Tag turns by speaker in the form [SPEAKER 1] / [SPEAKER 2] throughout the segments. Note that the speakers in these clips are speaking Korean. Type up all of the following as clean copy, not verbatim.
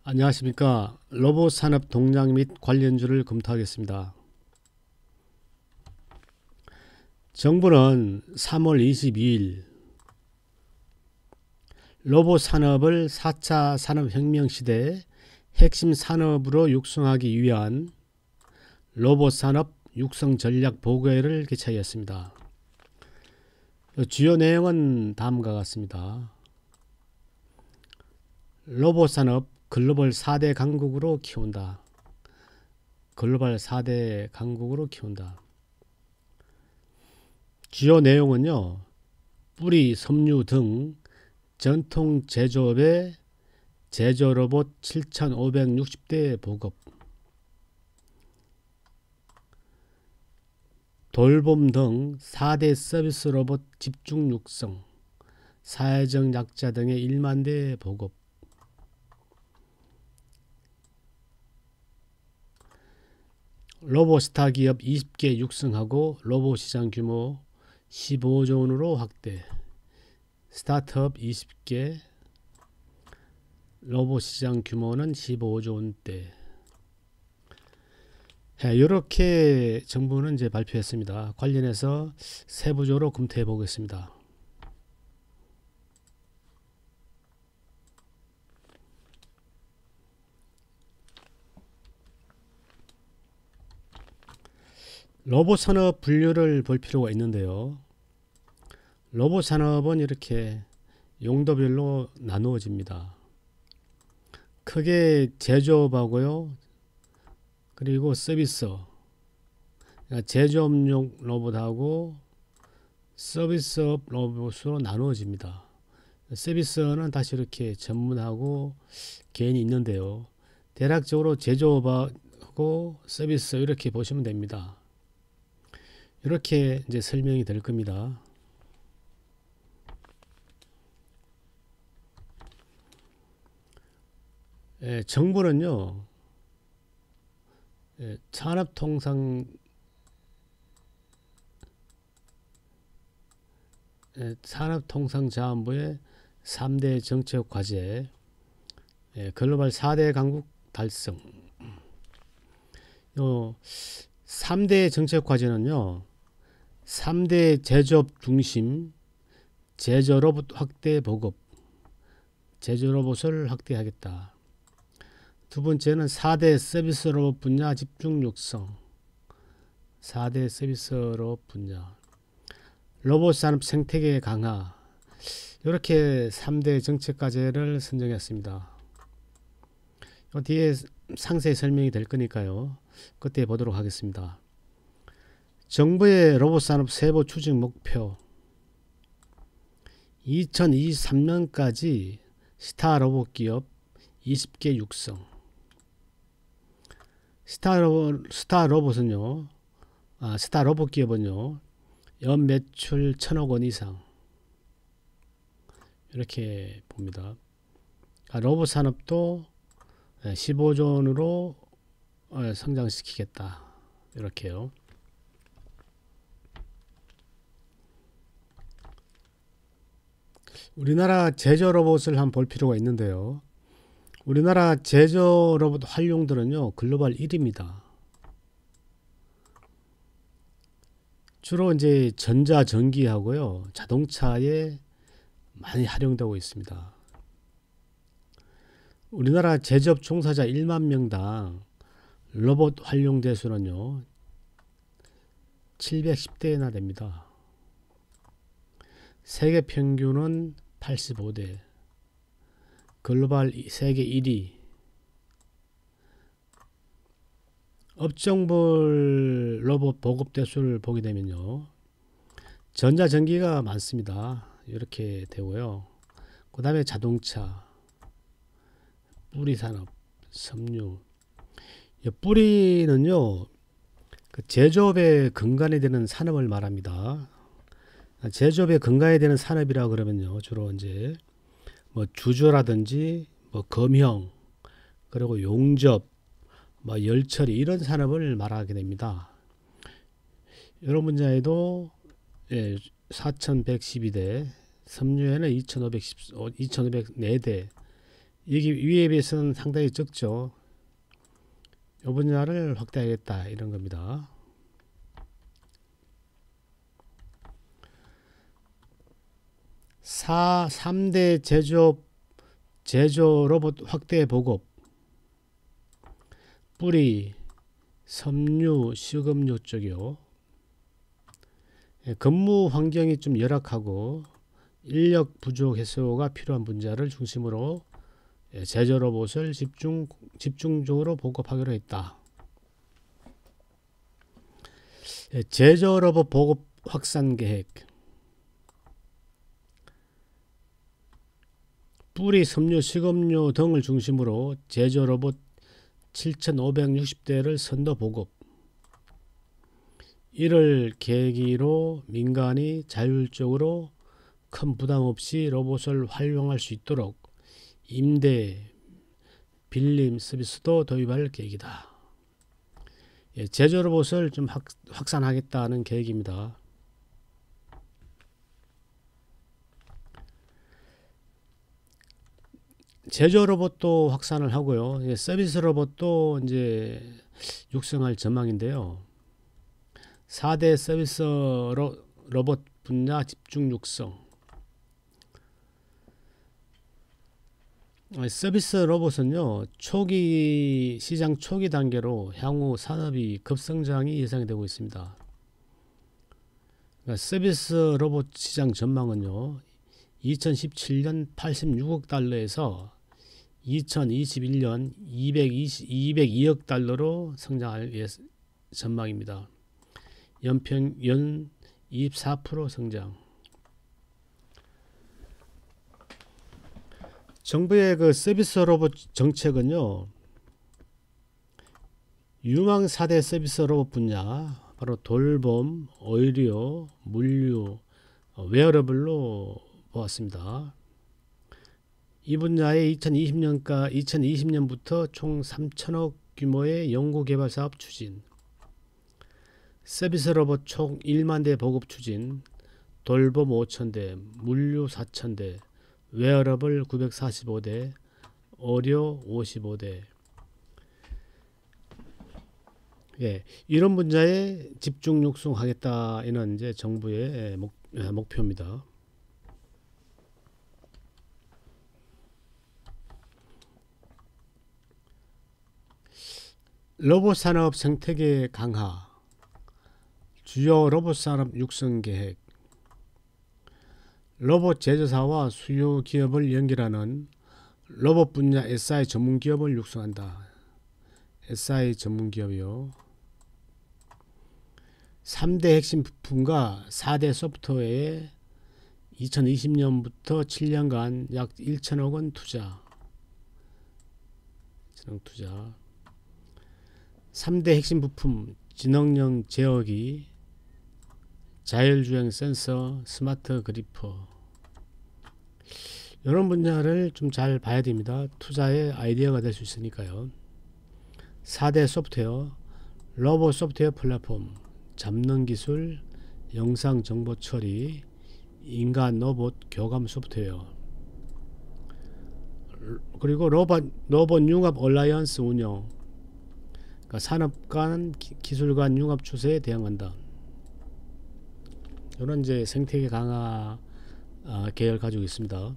[SPEAKER 1] 안녕하십니까. 로봇 산업 동향 및 관련주를 검토하겠습니다. 정부는 3월 22일 로봇 산업을 4차 산업혁명 시대의 핵심 산업으로 육성하기 위한 로봇 산업 육성 전략 보고회를 개최하였습니다. 주요 내용은 다음과 같습니다. 로봇 산업 글로벌 4대 강국으로 키운다. 글로벌 4대 강국으로 키운다. 주요 내용은요. 뿌리, 섬유 등 전통 제조업의 제조 로봇 7,560대 보급, 돌봄 등 4대 서비스 로봇 집중 육성, 사회적 약자 등의 1만 대 보급, 로봇스타 기업 20개 육성하고 로봇 시장 규모 15조 원으로 확대, 스타트업 20개, 로봇 시장 규모는 15조 원대. 이렇게 정부는 이제 발표했습니다. 관련해서 세부적으로 검토해 보겠습니다. 로봇 산업 분류를 볼 필요가 있는데요. 로봇 산업은 이렇게 용도별로 나누어집니다. 크게 제조업하고요. 그리고 서비스, 제조업용 로봇하고 서비스업 로봇으로 나누어집니다. 서비스는 다시 이렇게 전문하고 개인이 있는데요. 대략적으로 제조업하고 서비스 이렇게 보시면 됩니다. 이렇게 이제 설명이 될 겁니다. 정부는요, 산업통상자원부의 3대 정책 과제, 글로벌 4대 강국 달성. 요 3대 정책 과제는요, 3대 제조업 중심 제조 로봇 확대 보급, 제조 로봇을 확대하겠다. 두 번째는 4대 서비스 로봇 분야 집중 육성, 4대 서비스 로봇 분야, 로봇 산업 생태계 강화. 이렇게 3대 정책 과제를 선정했습니다. 뒤에 상세히 설명이 될 거니까요. 그때 보도록 하겠습니다. 정부의 로봇 산업 세부 추진 목표, 2023년까지 스타 로봇 기업 20개 육성. 스타 로봇 기업은요, 연 매출 1,000억 원 이상. 이렇게 봅니다. 로봇 산업도 15조 원으로 성장시키겠다. 이렇게요. 우리나라 제조 로봇을 한번 볼 필요가 있는데요. 우리나라 제조 로봇 활용도는요, 글로벌 1위입니다. 주로 이제 전자전기하고요, 자동차에 많이 활용되고 있습니다. 우리나라 제조업 종사자 1만 명당 로봇 활용 대수는요, 710대나 됩니다. 세계 평균은 85대, 글로벌 세계 1위. 업종별 로봇 보급 대수를 보게 되면요, 전자전기가 많습니다. 이렇게 되고요. 그 다음에 자동차, 뿌리산업, 섬유. 뿌리는요, 그 제조업의 근간이 되는 산업을 말합니다. 제조업의 근간이 되는 산업이라 그러면요, 주로 이제 뭐 주조라든지 뭐 검형, 그리고 용접, 뭐 열처리 이런 산업을 말하게 됩니다. 이런 분야에도 4,112대, 섬유에는 2,504대 이게 위에 비해서는 상당히 적죠. 이 분야를 확대하겠다 이런 겁니다. 3대 제조 로봇 확대 보급. 뿌리, 섬유, 식음료 쪽이요. 근무 환경이 좀 열악하고 인력 부족 해소가 필요한 분야를 중심으로 제조 로봇을 집중적으로 보급하기로 했다. 제조 로봇 보급 확산 계획. 뿌리, 섬유, 식음료 등을 중심으로 제조 로봇 7,560대를 선도 보급. 이를 계기로 민간이 자율적으로 큰 부담 없이 로봇을 활용할 수 있도록 임대, 빌림 서비스도 도입할 계획이다. 제조 로봇을 좀 확산하겠다는 계획입니다. 제조 로봇도 확산을 하고요. 서비스 로봇도 이제 육성할 전망인데요. 4대 서비스 로봇 분야 집중 육성. 서비스 로봇은요, 시장 초기 단계로 향후 산업이 급성장이 예상이 되고 있습니다. 그러니까 서비스 로봇 시장 전망은요, 2017년 86억 달러에서 2021년 202억 달러로 성장할 전망입니다. 연 24% 성장. 정부의 그 서비스 로봇 정책은요, 유망 4대 서비스 로봇 분야, 바로 돌봄, 의료, 물류, 웨어러블로 보았습니다. 이 분야에 2020년부터 총 3천억 규모의 연구개발 사업 추진, 서비스 로봇 총 1만 대 보급 추진, 돌봄 5,000대, 물류 4,000대, 웨어러블 945대, 의료 55대. 이런 분야에 집중 육성하겠다는 이제 정부의 목표입니다. 로봇 산업 생태계 강화. 주요 로봇 산업 육성 계획. 로봇 제조사와 수요 기업을 연결하는 로봇 분야 SI 전문 기업을 육성한다. SI 전문 기업이요. 3대 핵심 부품과 4대 소프트웨어에 2020년부터 7년간 약 1천억 원 투자. 3대 핵심 부품, 지능형 제어기, 자율주행 센서, 스마트 그리퍼. 이런 분야를 좀 잘 봐야 됩니다. 투자의 아이디어가 될 수 있으니까요. 4대 소프트웨어, 로봇 소프트웨어 플랫폼, 잡는 기술, 영상 정보 처리, 인간 로봇 교감 소프트웨어, 그리고 로봇 융합 얼라이언스 운영. 그러니까 산업 간 기술 간 융합 추세에 대응한다. 이런 이제 생태계 강화 계획을 가지고 있습니다.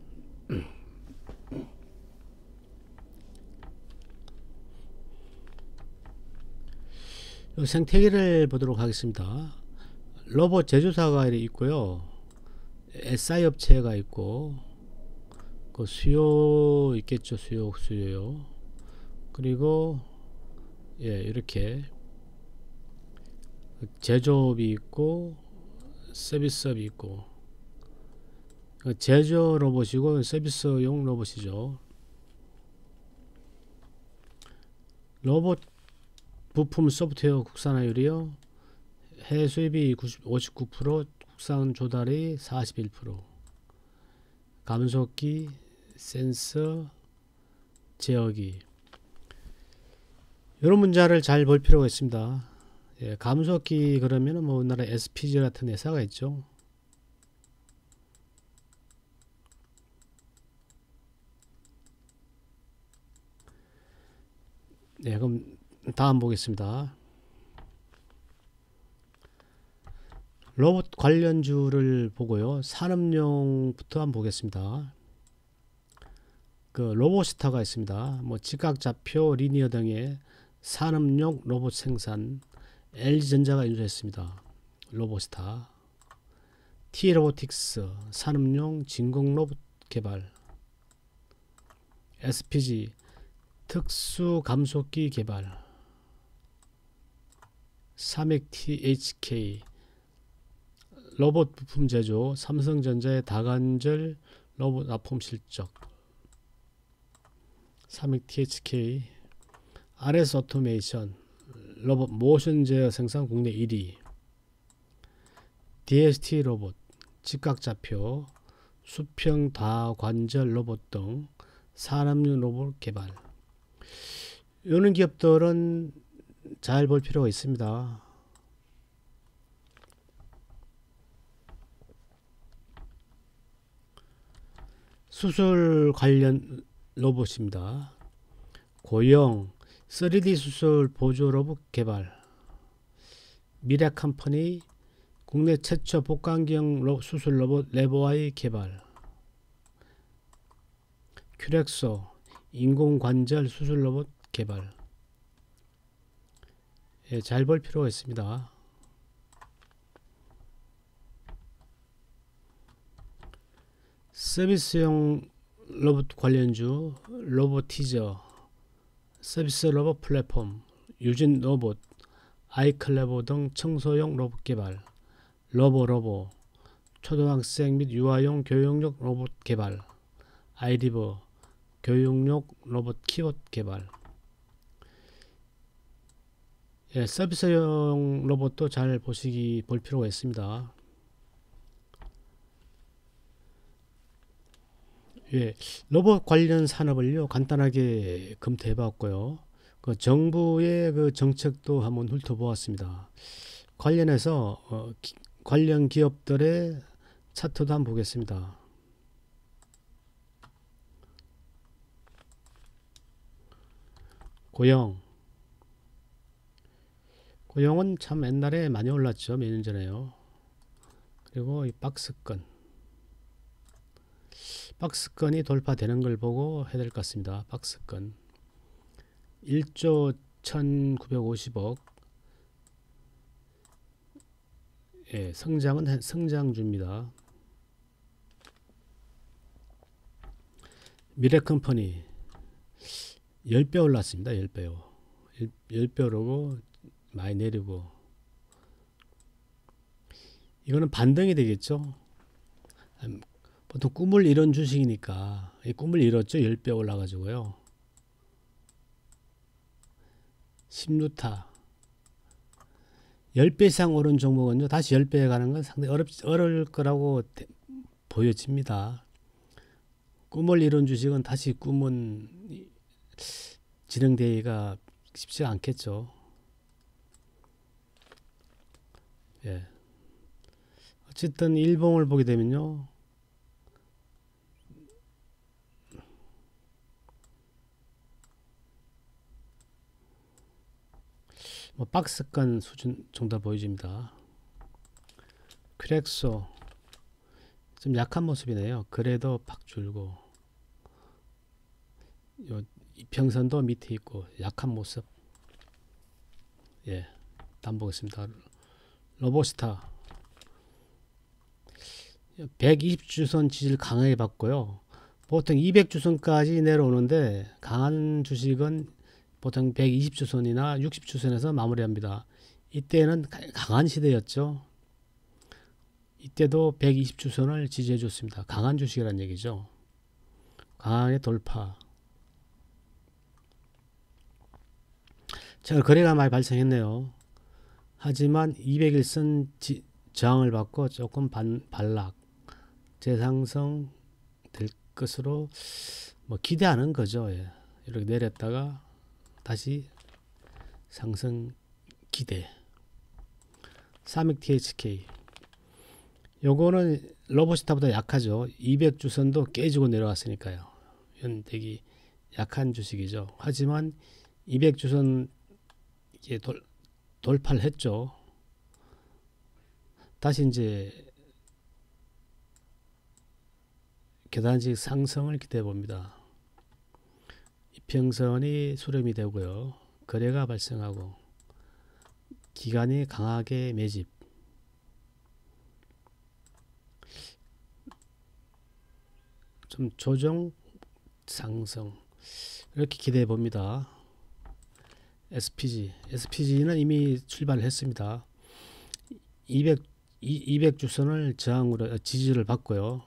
[SPEAKER 1] 생태계를 보도록 하겠습니다. 로봇 제조사가 있고요. SI 업체가 있고, 그 수요 있겠죠. 수요요. 그리고 이렇게 제조업이 있고 서비스업이 있고, 제조 로봇이고 서비스용 로봇이죠. 로봇 부품 소프트웨어 국산화율이요. 해외 수입이 59%, 국산 조달이 41%. 감속기, 센서, 제어기. 이런 문제를 잘 볼 필요가 있습니다. 감속기 그러면은 뭐 우리나라 SPG 같은 회사가 있죠. 네, 그럼 다음 보겠습니다. 로봇 관련주를 보고요. 산업용부터 한번 보겠습니다. 그 로보스타가 있습니다. 뭐 지각좌표, 리니어 등의 산업용 로봇 생산, LG전자가 인수했습니다. 로보스타. T로보틱스 산업용 진공 로봇 개발, SPG 특수 감속기 개발, 삼익 THK 로봇 부품 제조, 삼성전자의 다관절 로봇 납품 실적, 삼익 THK, RS 오토메이션 로봇 모션 제어 생산 국내 1위, DST 로봇 직각좌표, 수평 다관절 로봇 등 산업용 로봇 개발. 이런 기업들은 잘 볼 필요가 있습니다. 수술 관련 로봇입니다. 고용 3D 수술 보조 로봇 개발, 미래컴퍼니 국내 최초 복강경 수술 로봇 레보아이 개발, 큐렉소 인공관절 수술 로봇 개발. 예, 잘 볼 필요가 있습니다. 서비스용 로봇 관련주 로보티저, 서비스 로봇 플랫폼, 유진 로봇, 아이클레보 등 청소용 로봇 개발, 로보 초등학생 및 유아용 교육용 로봇 개발, 아이리버 교육용 로봇 키보드 개발. 예, 서비스용 로봇도 잘 볼 필요가 있습니다. 예, 로봇 관련 산업을요 간단하게 검토해 봤고요. 그 정부의 그 정책도 한번 훑어보았습니다. 관련해서 관련 기업들의 차트도 한번 보겠습니다. 고용은 참 옛날에 많이 올랐죠. 몇 년 전에요. 그리고 이 박스건이 돌파되는 걸 보고 해야 될 것 같습니다. 박스건 1조 1950억. 예, 성장은 성장주입니다. 미래컴퍼니 10배 올랐습니다. 10배요. 10배로고 많이 내리고, 이거는 반등이 되겠죠. 보통 꿈을 이룬 주식이니까 이 꿈을 이뤘죠. 10배 올라가지고요. 심루타 10배 이상 오른 종목은요 다시 10배에 가는 건 상당히 어려울 거라고 보여집니다. 꿈을 이룬 주식은 다시 꿈은 진행되기가 쉽지 않겠죠. 예. 어쨌든 일봉을 보게 되면요, 뭐 박스권 수준 정도 보여집니다. 큐렉소 좀 약한 모습이네요. 그래도 팍 줄고, 요 이평선도 밑에 있고 약한 모습. 예, 다음 보겠습니다. 로보스타 120주선 지지를 강하게 받고요. 보통 200주선까지 내려오는데 강한 주식은 보통 120주선이나 60주선에서 마무리합니다. 이때는 강한 시대였죠. 이때도 120주선을 지지해 줬습니다. 강한 주식이라는 얘기죠. 강하게 돌파. 자, 거래가 많이 발생했네요. 하지만 200일선 저항을 받고 조금 반락, 재상승 될 것으로 뭐 기대하는 거죠. 예. 이렇게 내렸다가 다시 상승 기대. 삼익 THK 요거는 로보스타보다 약하죠. 200주선도 깨지고 내려왔으니까요. 이건 되게 약한 주식이죠. 하지만 200주선 이게 돌파를 했죠. 다시 이제 계단식 상승을 기대해 봅니다. 이평선이 수렴이 되고요. 거래가 발생하고 기관이 강하게 매집. 좀 조정 상승 이렇게 기대해 봅니다. SPG는 이미 출발을 했습니다. 200주선을 저항으로 지지를 받고요.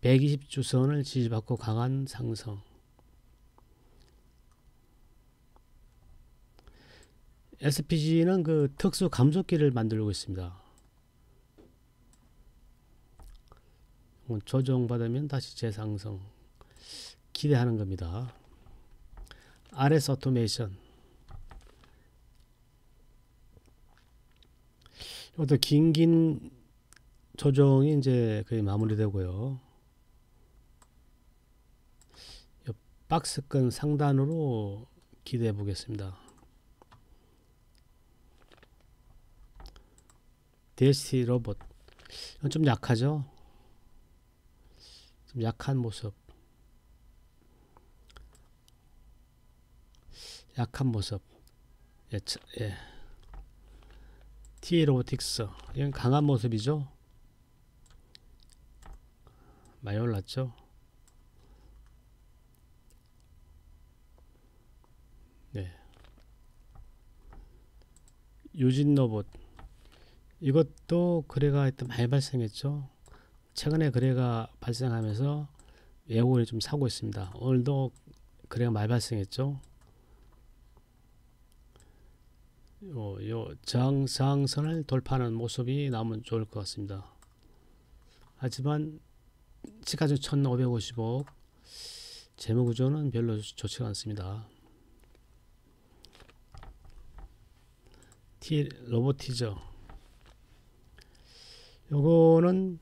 [SPEAKER 1] 120주선을 지지받고 강한 상승. SPG는 그 특수 감속기를 만들고 있습니다. 조정받으면 다시 재상승 기대하는 겁니다. RS 오토메이션 이것도 긴 조정이 이제 거의 마무리되고요. 박스권 상단으로 기대해 보겠습니다. DST 로봇 좀 약하죠. 좀 약한 모습. 예. TA 로보틱스 이건 강한 모습이죠. 많이 올랐죠. 네. 유진 로봇 이것도 거래가 많이 발생했죠. 최근에 거래가 발생하면서 외국인이 좀 사고 있습니다. 오늘도 거래가 많이 발생했죠. 요 저항선을 돌파하는 모습이 나오면 좋을 것 같습니다. 하지만 시가총 1550억 재무구조는 별로 좋지가 않습니다. 로보티저 요거는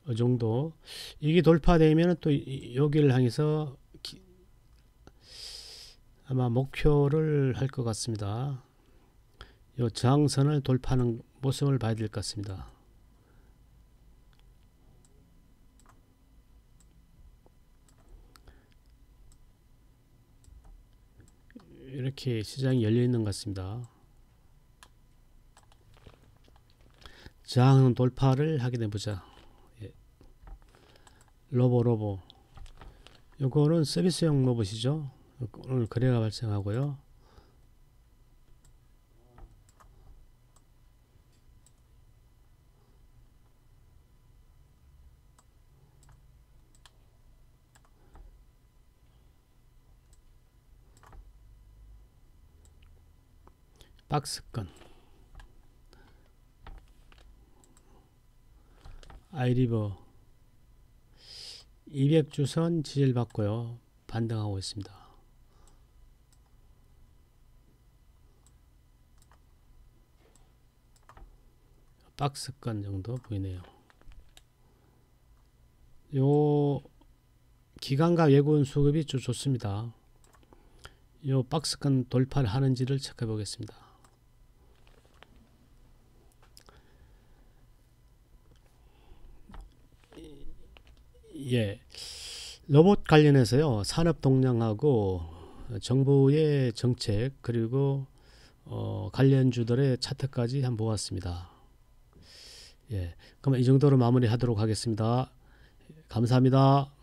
[SPEAKER 1] 이 정도 이게 돌파되면 또 여기를 향해서 아마 목표를 할 것 같습니다. 이 저항선을 돌파하는 모습을 봐야 될 것 같습니다. 이렇게 시장이 열려 있는 것 같습니다. 저항 돌파를 확인해 보자. 예. 로보 요거는 서비스용 로봇이죠. 오늘 거래가 발생하고요. 박스권 아이리버 200주선 지지를 받고요. 반등하고 있습니다. 박스권 정도 보이네요. 요 기관과 외국인 수급이 좀 좋습니다. 요 박스권 돌파를 하는지를 체크해 보겠습니다. 예, 로봇 관련해서요 산업 동향하고 정부의 정책 그리고 관련주들의 차트까지 한번 보았습니다. 예, 그럼 이 정도로 마무리하도록 하겠습니다. 감사합니다.